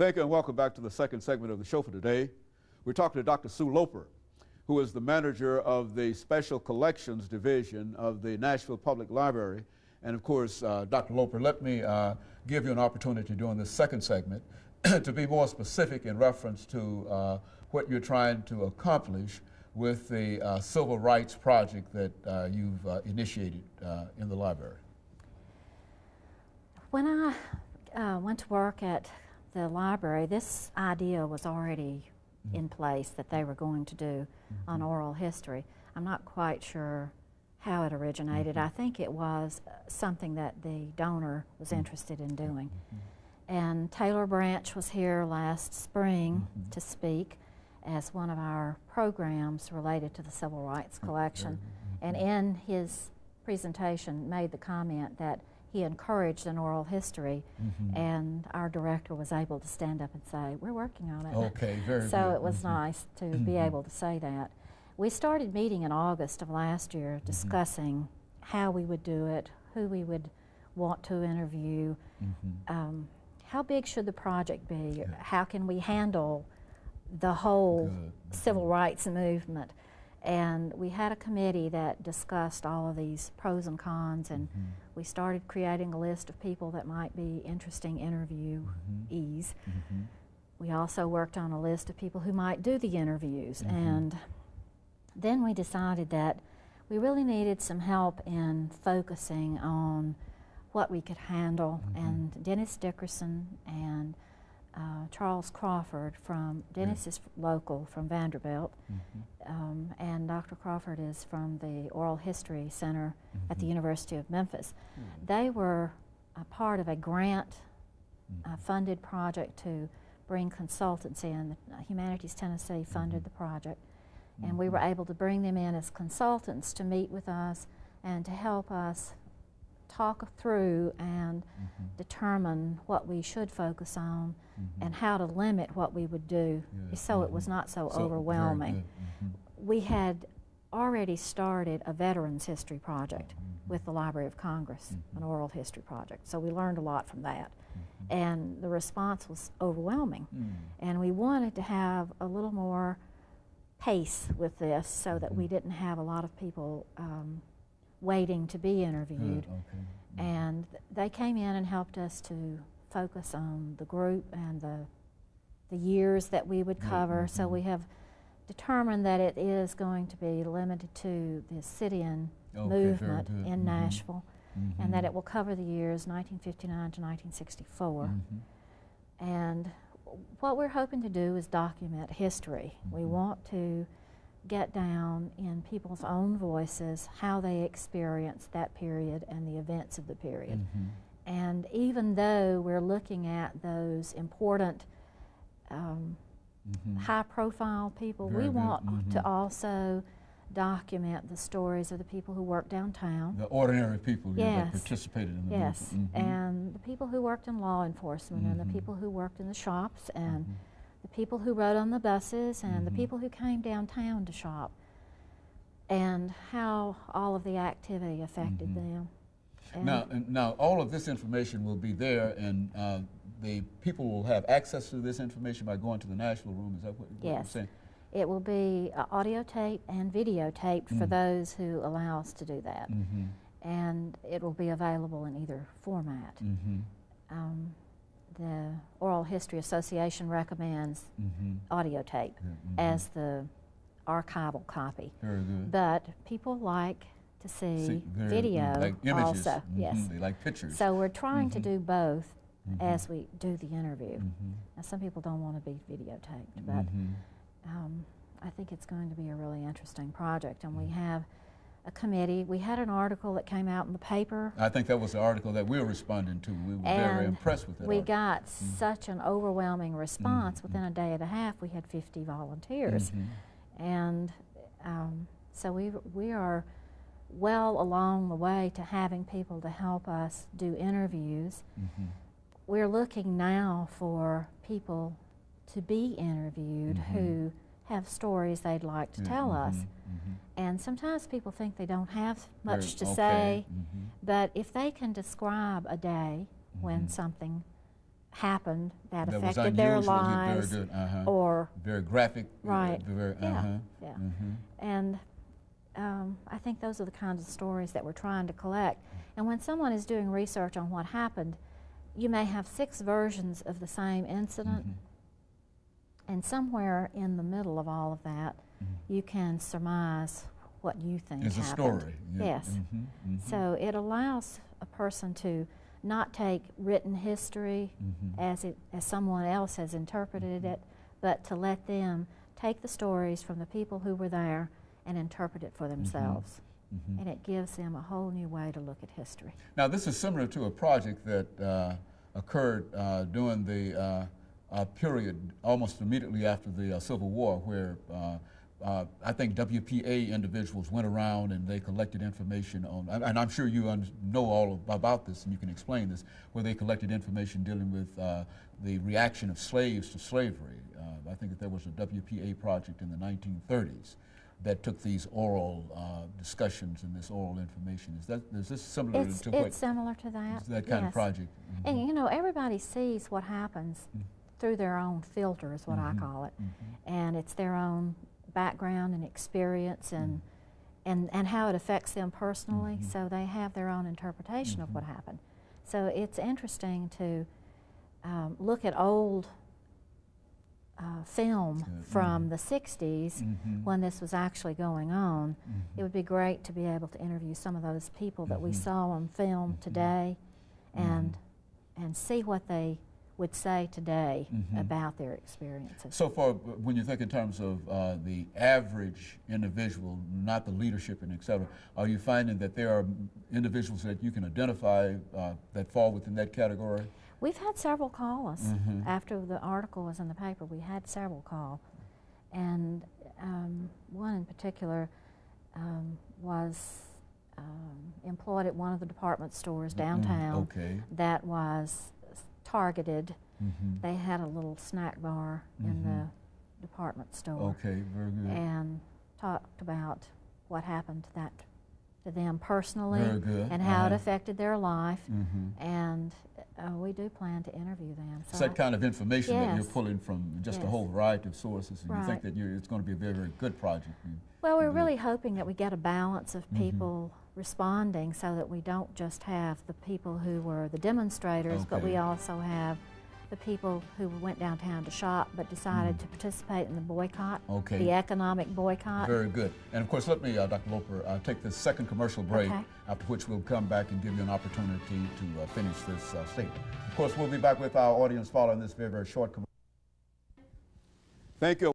Thank you and welcome back to the second segment of the show for today. We're talking to Dr. SLoper, who is the manager of the Special Collections Division of the Nashville Public Library. And of course, Dr. Loper, let me give you an opportunity during this second segment to be more specific in reference to what you're trying to accomplish with the Civil Rights Project that you've initiated in the library. When I went to work at the library, this idea was already in place that they were going to do on oral history. I'm not quite sure how it originated. I think it was something that the donor was interested in doing. And Taylor Branch was here last spring to speak as one of our programs related to the Civil Rights Collection. And in his presentation made the comment that he encouraged an oral history, and our director was able to stand up and say, "We're working on it." Okay, very good. So it was nice to be able to say that. We started meeting in August of last year discussing how we would do it, who we would want to interview, how big should the project be, how can we handle the whole civil rights movement. And we had a committee that discussed all of these pros and cons, and we started creating a list of people that might be interesting interviewees. We also worked on a list of people who might do the interviews, and then we decided that we really needed some help in focusing on what we could handle, and Dennis Dickerson and Charles Crawford from, Dennis is local from Vanderbilt, and Dr. Crawford is from the Oral History Center at the University of Memphis. They were a part of a grant funded project to bring consultants in. Humanities Tennessee funded the project, and we were able to bring them in as consultants to meet with us and to help us talk through and determine what we should focus on and how to limit what we would do so it was not so overwhelming. We had already started a Veterans History Project with the Library of Congress, an oral history project, so we learned a lot from that. And the response was overwhelming. And we wanted to have a little more pace with this so that we didn't have a lot of people waiting to be interviewed. And they came in and helped us to focus on the group and the years that we would cover. So we have determined that it is going to be limited to the Citian movement in Nashville, and that it will cover the years 1959 to 1964. And what we're hoping to do is document history. We want to get down in people's own voices how they experienced that period and the events of the period. And even though we're looking at those important high-profile people, we want to also document the stories of the people who worked downtown. The ordinary people that participated in the movement. And the people who worked in law enforcement, and the people who worked in the shops, and the people who rode on the buses, and the people who came downtown to shop, and how all of the activity affected them. And now, all of this information will be there, and the people will have access to this information by going to the Nashville room. Is that what you're saying? It will be audio taped and videotaped for those who allow us to do that. And it will be available in either format. The Oral History Association recommends audio tape as the archival copy. But people like to see video like images. Also. They like pictures. So we're trying to do both as we do the interview. Now some people don't want to be videotaped, but I think it's going to be a really interesting project, and we have a committee. We had an article that came out in the paper. I think that was the article that we were responding to. We were very impressed with that we article. got such an overwhelming response. Within a day and a half, we had 50 volunteers. And so we are well along the way to having people to help us do interviews. We're looking now for people to be interviewed who have stories they'd like to tell us. And sometimes people think they don't have much to say, but if they can describe a day when something happened that was affected their unusual, lives, very good, or very graphic, right, very, yeah. And I think those are the kinds of stories that we're trying to collect. And when someone is doing research on what happened, you may have 6 versions of the same incident, and somewhere in the middle of all of that, you can surmise what you think happened. It's a story. Yeah. Yes. So it allows a person to not take written history as someone else has interpreted it, but to let them take the stories from the people who were there and interpret it for themselves. And it gives them a whole new way to look at history. Now, this is similar to a project that occurred during the period almost immediately after the Civil War, where I think WPA individuals went around and they collected information on, and I'm sure you know all about this and you can explain this, where they collected information dealing with the reaction of slaves to slavery. I think that there was a WPA project in the 1930s that took these oral discussions and this oral information. Is this similar to what? It's similar to that. That kind of project. And you know, everybody sees what happens through their own filter, is what I call it. And it's their own background and experience and how it affects them personally, so they have their own interpretation of what happened. So it's interesting to look at old film from the 60s when this was actually going on. It would be great to be able to interview some of those people that we saw on film today and see what they would say today about their experiences. So far, when you think in terms of the average individual, not the leadership and et cetera, are you finding that there are individuals that you can identify that fall within that category? We've had several call us after the article was in the paper. We had several call, and one in particular was employed at one of the department stores downtown that was targeted. They had a little snack bar in the department store. Okay, very good. And talked about what happened to them personally and how it affected their life. And we do plan to interview them. So that kind of information that you're pulling from just a whole variety of sources, and you think that it's going to be a very, very good project. Well, we're really hoping that we get a balance of people responding so that we don't just have the people who were the demonstrators, but we also have the people who went downtown to shop but decided to participate in the boycott, the economic boycott. Very good. And of course, let me, Dr. Loper, take this second commercial break, after which we'll come back and give you an opportunity to finish this statement. Of course, we'll be back with our audience following this very, very short commercial. Thank you.